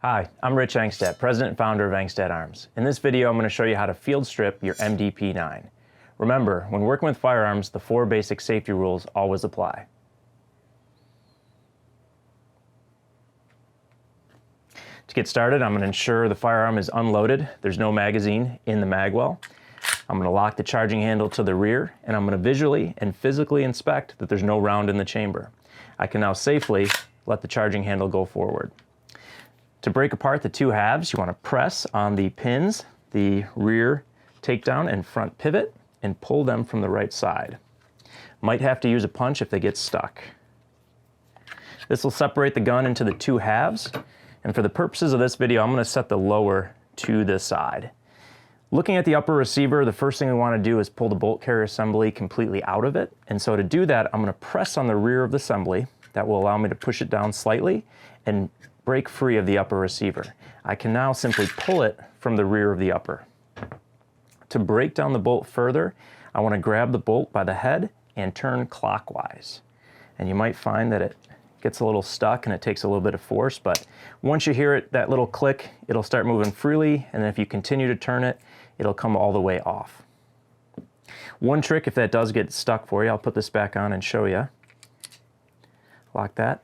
Hi, I'm Rich Angstadt, President and Founder of Angstadt Arms. In this video, I'm going to show you how to field strip your MDP-9. Remember, when working with firearms, the 4 basic safety rules always apply. To get started, I'm going to ensure the firearm is unloaded. There's no magazine in the mag well. I'm going to lock the charging handle to the rear, and I'm going to visually and physically inspect that there's no round in the chamber. I can now safely let the charging handle go forward. To break apart the 2 halves, you want to press on the pins, the rear takedown and front pivot, and pull them from the right side. Might have to use a punch if they get stuck. This will separate the gun into the 2 halves, and for the purposes of this video, I'm going to set the lower to the side. Looking at the upper receiver, the first thing we want to do is pull the bolt carrier assembly completely out of it, and so to do that, I'm going to press on the rear of the assembly. That will allow me to push it down slightly and break free of the upper receiver. I can now simply pull it from the rear of the upper. To break down the bolt further, I want to grab the bolt by the head and turn clockwise. And you might find that it gets a little stuck and it takes a little bit of force, but once you hear it, that little click, it'll start moving freely, and then if you continue to turn it, it'll come all the way off. One trick, if that does get stuck for you, I'll put this back on and show you. Lock that.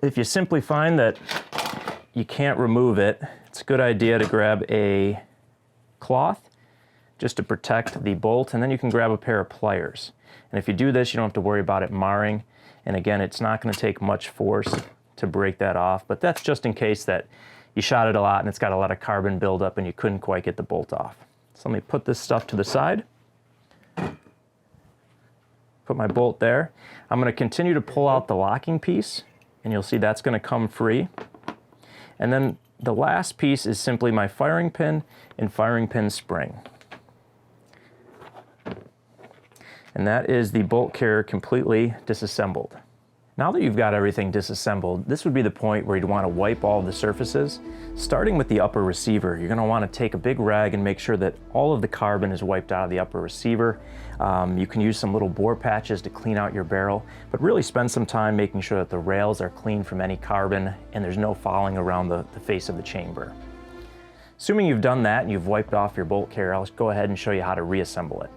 If you simply find that you can't remove it, it's a good idea to grab a cloth just to protect the bolt, and then you can grab a pair of pliers. And if you do this, you don't have to worry about it marring. And again, it's not going to take much force to break that off, but that's just in case that you shot it a lot and it's got a lot of carbon buildup and you couldn't quite get the bolt off. So let me put this stuff to the side. Put my bolt there. I'm going to continue to pull out the locking piece, and you'll see that's going to come free. And then the last piece is simply my firing pin and firing pin spring. And that is the bolt carrier completely disassembled. Now that you've got everything disassembled, this would be the point where you'd want to wipe all of the surfaces. Starting with the upper receiver, you're going to want to take a big rag and make sure that all of the carbon is wiped out of the upper receiver. You can use some little bore patches to clean out your barrel, but really spend some time making sure that the rails are clean from any carbon and there's no fouling around the face of the chamber. Assuming you've done that and you've wiped off your bolt carrier, I'll go ahead and show you how to reassemble it.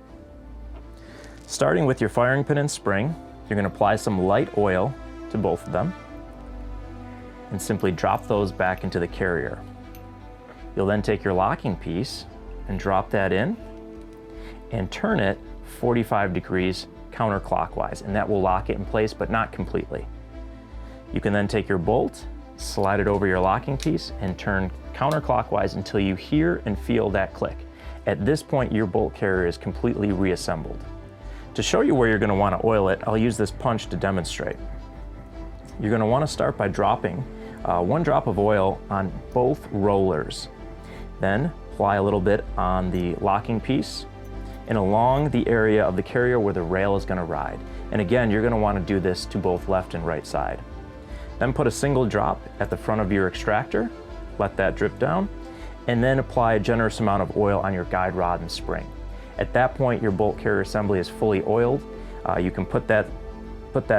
Starting with your firing pin and spring, you're going to apply some light oil to both of them and simply drop those back into the carrier. You'll then take your locking piece and drop that in and turn it 45 degrees counterclockwise, and that will lock it in place, but not completely. You can then take your bolt, slide it over your locking piece, and turn counterclockwise until you hear and feel that click. At this point, your bolt carrier is completely reassembled. To show you where you're going to want to oil it, I'll use this punch to demonstrate. You're going to want to start by dropping 1 drop of oil on both rollers. Then apply a little bit on the locking piece and along the area of the carrier where the rail is going to ride. And again, you're going to want to do this to both left and right side. Then put a single drop at the front of your extractor, let that drip down, and then apply a generous amount of oil on your guide rod and spring. At that point, your bolt carrier assembly is fully oiled. You can put that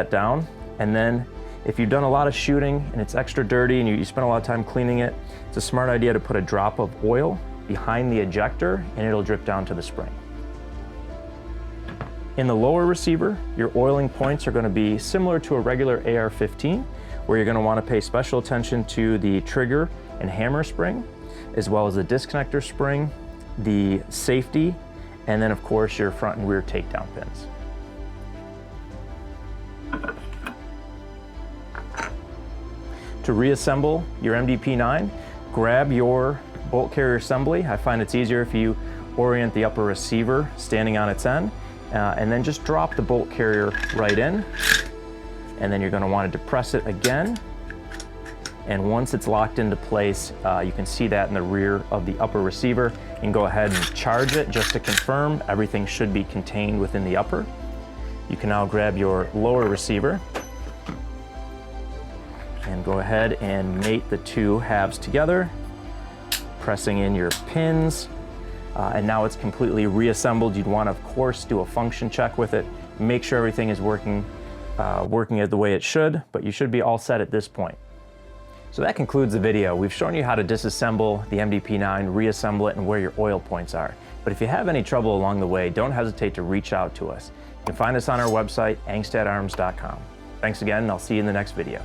down, and then if you've done a lot of shooting and it's extra dirty and you spend a lot of time cleaning it, it's a smart idea to put a drop of oil behind the ejector and it'll drip down to the spring. In the lower receiver, your oiling points are going to be similar to a regular AR-15, where you're going to want to pay special attention to the trigger and hammer spring, as well as the disconnector spring, the safety, and then of course your front and rear takedown pins. To reassemble your MDP-9, grab your bolt carrier assembly. I find it's easier if you orient the upper receiver standing on its end, and then just drop the bolt carrier right in, and then you're going to want to depress it again. And once it's locked into place, you can see that in the rear of the upper receiver. You can go ahead and charge it just to confirm everything should be contained within the upper. You can now grab your lower receiver and go ahead and mate the 2 halves together, pressing in your pins, and now it's completely reassembled. You'd want to, of course, do a function check with it, make sure everything is working it the way it should, but you should be all set at this point. So that concludes the video. We've shown you how to disassemble the MDP9, reassemble it, and where your oil points are. But if you have any trouble along the way, don't hesitate to reach out to us. You can find us on our website, angstadarms.com. Thanks again, and I'll see you in the next video.